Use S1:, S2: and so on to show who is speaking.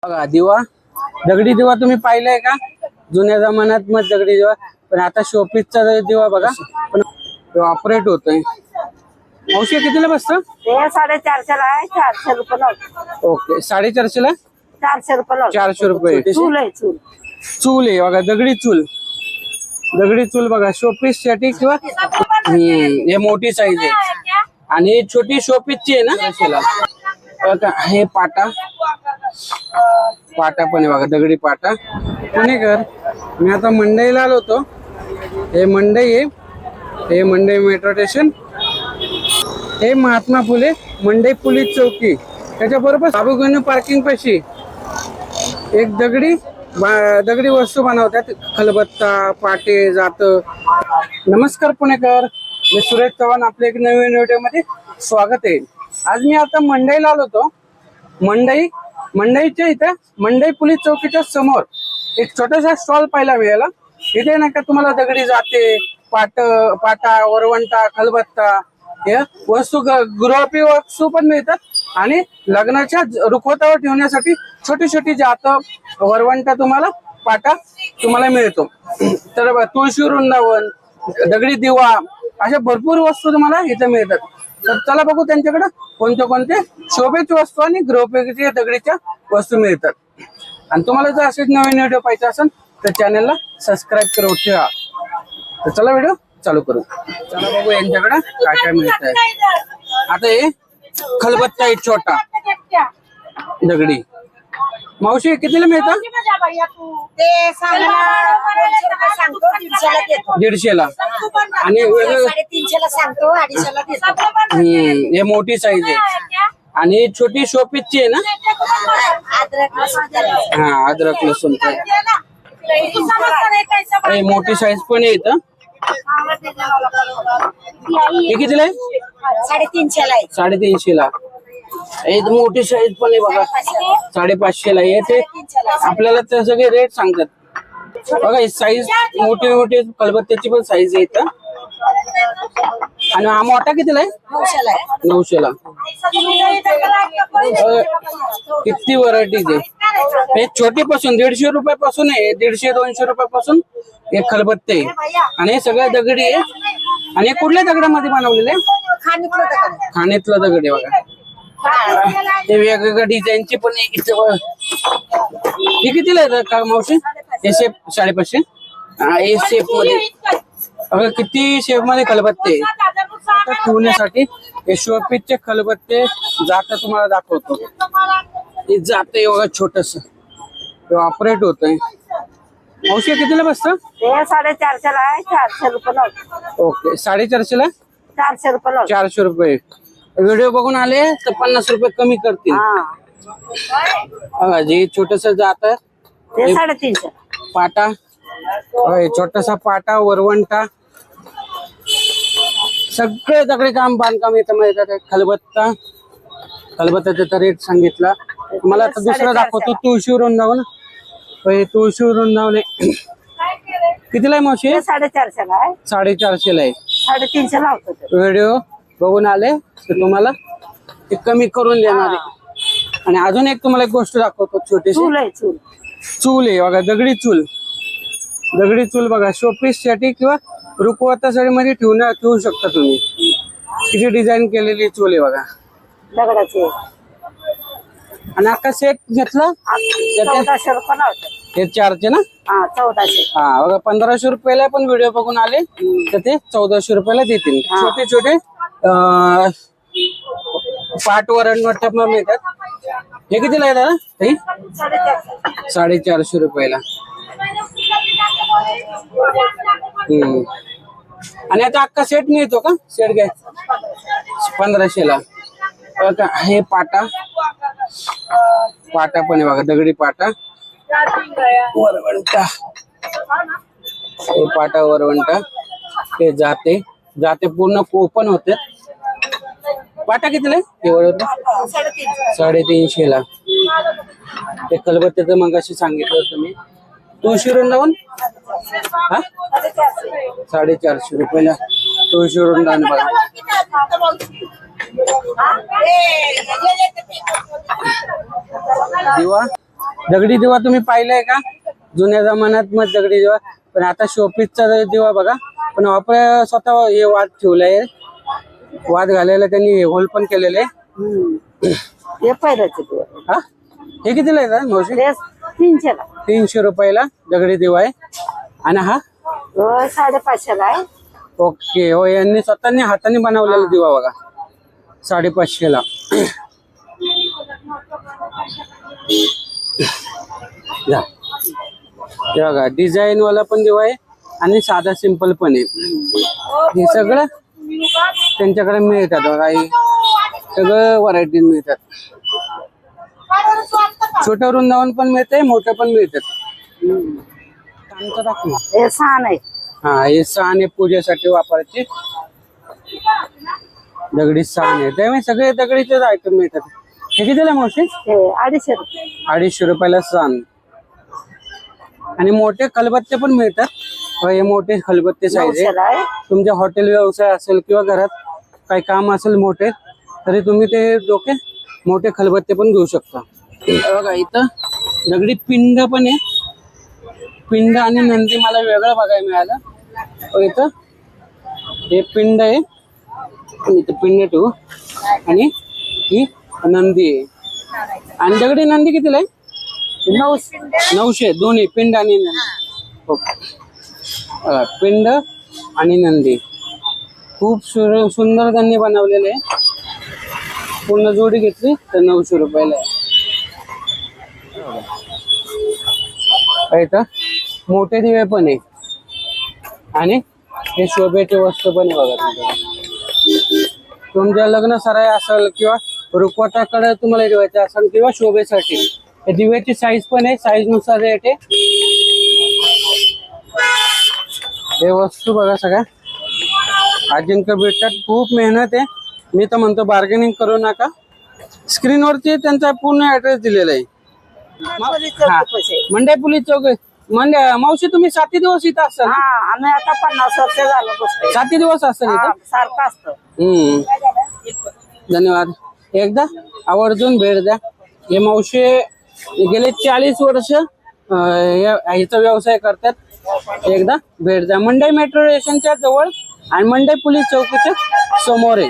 S1: बघा दिवा, दगडी दिवा तुम्ही पाहिलाय का? जुन्या जमान्यात मग दगडी दिवा, पण आता शोपीसचा दिवा बघा पण ऑपरेट होतोय. मावशी कितीला बसतं?
S2: ते 450 ला आहे, 400 रुपये लावतो.
S1: ओके, 450 ला
S2: 400 रुपये लावतो.
S1: 400 रुपये.
S2: चूल आहे चूल.
S1: चूल आहे बघा, दगडी चूल. दगडी चूल बघा, शोपीस साठी किंवा हे मोठी साईज आहे आणि छोटी शोपीसची आहे ना असेला. बघा हे पाटा, पाटा पण आहे बघा, दगडी पाटा. पुणेकर, मी आता मंडईला आलो होतो. हे मंडई आहे, हे मंडई मेट्रो स्टेशन. हे महात्मा फुले मंडई पोलीस चौकी, त्याच्याबरोबर साबुगण पार्किंग पाशी एक दगडी वस्तू बनवतात, खलबत्ता, पाटे, जात. नमस्कार पुणेकर, मी सुरेश चव्हाण, आपल्या एक नवीन व्हिडिओ मध्ये स्वागत आहे. आज मी आता मंडईला आलो होतो. मंडईच्या इथे मंडई पोलीस चौकीच्या समोर एक छोटासा स्टॉल पाहायला मिळाला. इथे नाही का तुम्हाला दगडी जाते, पाटा, वरवंटा, खलबत्ता हे वस्तू, गृहोपयोगी वस्तू पण मिळतात आणि लग्नाच्या रुखवतावर ठेवण्यासाठी छोटी छोटी जात, वरवंटा, तुम्हाला पाटा तुम्हाला मिळतो. तर तुळशी वृंदावन, दगडी दिवा, अशा भरपूर वस्तू तुम्हाला इथे मिळतात. तर चला बघू त्यांच्याकडे कोणते शोभेची वस्तू आणि गृहोपयोगी दगडीच्या वस्तू मिळतात. आणि तुम्हाला जर असेच नवीन व्हिडिओ पाहिजे असेल तर चॅनलला सबस्क्राईब करून ठेवा. तर चला व्हिडिओ चालू करू. चला बघू यांच्याकडे काय काय मिळत आहे. आता हे खलबत्ता आहे छोटा दगडी. मावशी कितीला मिळतं?
S2: ते
S1: 150 ला आणि वेगळं
S2: 350 ला सांगतो, 250 ला देतो.
S1: हे मोठी साईज आहे आणि छोटी शोपीसची आहे ना. हा, अद्रक लसूण. हे मोठी साईज पण आहे इथं. हे कितीला आहे?
S2: 350 ला आहे.
S1: 350 ला. मोठी साईज पण आहे बघा, 550 ला. येते आपल्याला ते सगळे रेट सांगतात बघा. ही साईज मोठी खलबत्त्याची पण साईज आहे इथं. आणि हा मोठा कितीला आहे? 900 ला. किती व्हरायटीज आहे. हे छोटी पासून 150 रुपयापासून आहे, 150-200 रुपयापासून हे खलबत्ते आहे. आणि हे सगळ्या दगडी आहे. आणि कुठल्या दगडामध्ये बनवलेले? खाणीतलं दगड आहे बघा. हे वेगवेगळ्या डिझाईनची पण आहे. हे कितीला आहे का मावशी? हे शेप 550. हे शेप मध्ये बघा, किती शेप मध्ये खलबत्ते ठेवण्यासाठी. हे शोपीसचे खलबत्ते जात तुम्हाला दाखवतो. हे जात बघा, छोटस ऑपरेट होतंय. मावशी कितीला बसतं?
S2: ते 450 ला आहे, 400 रुपये लावतो.
S1: ओके, 450 ला
S2: 400 रुपये लावतो.
S1: 400 रुपये. व्हिडिओ बघून आले तर 50 रुपये कमी करतील. बघा, जे छोटस जात
S2: ते 350.
S1: पाटा, छोटासा पाटा, वरवंटा, सगळे दगडी काम बांधकाम येतं मिळतात. खलबत्त्याचा रेट सांगितला. मला आता दुसरं दाखवतो, तुळशी वृंदावन. तुळशी वृंदावन कितीला आहे मावशी?
S2: 450 ला आहे.
S1: 450 ला आहे.
S2: 350 लावतो.
S1: व्हिडिओ बघून आले तर तुम्हाला ते कमी करून देणार आहे. आणि अजून एक तुम्हाला एक गोष्ट दाखवतो, छोटीशी
S2: चूल आहे चूल.
S1: चूल आहे बघा, दगडी चूल. दगडी चूल बघा, शोपीस साठी किंवा रुखवतासाठी मध्ये ठेवू शकता तुम्ही. किती डिझाईन केलेली चूल आहे बघा,
S2: दगडाचे.
S1: आणि अख्खा सेट घेतला
S2: 1400 रुपये लावतो.
S1: हे 4चे ना.
S2: 1400.
S1: हा बघा, 1500 रुपयाला पण व्हिडिओ बघून आले तर ते 1400 रुपयाला देतील. छोटे छोटे पाट, वरणवट्टा पण मिळतात. हे कितीला आहे दादा? 450 रुपयाला. आणि आता अख्खा सेट मिळतो का? सेट घ्या 1500 ला. हे पाटा पण आहे बघा, दगडी पाटा, वरवंटा. हे पाटा, वरवंटा, हे जाते पूर्ण ओपन होते. पाटा कितीला आहे? 350 ला. ते खलबत्त्याचं मगाशी सांगितलं तुम्ही. तुळशी वृंदावन हा 450 रुपयाला. तुळशी वृंदावन बघा. दिवा दगडी दिवा तुम्ही पाहिलाय का? जुन्या जमान्यात मग दगडी दिवा, पण आता शोपीसचा दिवा बघा. पण वापर स्वतः हे वाद ठेवलाय, वाद घालायला त्यांनी होल पण केलेले.
S2: हे पहिल्याचे दिवस.
S1: हा, हे कितीला येतात मावशी?
S2: ते 300ला.
S1: 300 रुपयाला दगडी दिवा आहे. आणि हा
S2: 550ला आहे.
S1: ओके. हो, यांनी स्वतःनी हाताने बनवलेला दिवा बघा, 550ला. जा, हे बघा डिझाईन वाला पण दिवा आहे आणि साधा सिंपल पण आहे. हे सगळं त्यांच्याकडे मिळतात बघा, हे सगळं व्हरायटी मिळतात. छोटं वृंदावन पण मिळतंय, मोठं पण मिळतात. दाखव ना.
S2: हे 6 आहे.
S1: हा, हे सहाण आहे पूजेसाठी वापरायचे. दगडी सहाण आहे, त्यामुळे सगळे दगडीचेच आयटम मिळतात. हे कितीला मावशी?
S2: हे 250 रुपये.
S1: 250 रुपयाला सहाण. आणि मोठे खलबत्ते पण मिळतात. हे मोठे खलबत्ते साईज आहे.
S2: 900ला आहे.
S1: तुमच्या हॉटेल व्यवसाय असेल किंवा घरात काही काम असेल मोठे, तरी तुम्ही ते डोके मोठे खलबत्ते पण घेऊ शकता. बघा इथं दगडी पिंड पण आहे. पिंड आणि नंदी मला वेगळं बघायला मिळालं. इथं हे पिंड आहे, इथं पिंड ठेवू. आणि ही नंदी आहे. आणि दगडी नंदी कितीला आहे? 900. दोन्ही पिंड आणि नंदी. ओके. पिंड आणि नंदी खूप सुंदर त्यांनी बनवलेले आहे. पूर्ण जोडी घेतली तर 900 रुपयाला आहे. इथं मोठे दिवे पण आहे आणि हे शोभेची वस्तू पण आहे बघा. तुमच्या लग्न सराई असेल किंवा रुखवताकडे तुम्हाला ठेवायचं असेल किंवा शोभेसाठी, हे दिव्याची साईज पण आहे, साईज नुसार रेट आहे. हे वस्तू बघा सगळ्या अजिंक्य भेटतात. खूप मेहनत आहे. मी तर म्हणतो बार्गेनिंग करू नका. स्क्रीनवरती त्यांचा पूर्ण ऍड्रेस दिलेला आहे. मंडई पोलीस चौक. मावशी तुम्ही 7 दिवस इथं असता ना?
S2: हा, आम्ही आता 50 वर्ष झालं बसतोय.
S1: 7 दिवस असतं इथं?
S2: सारखं असतं.
S1: धन्यवाद. एकदा आवर्जून भेट द्या. हे मावशी गेले 40 वर्ष ह्याचा व्यवसाय करतात. एकदा भेट द्या. मंडई मेट्रो स्टेशनच्या जवळ आणि मंडई पोलीस चौकीच्या समोर आहे.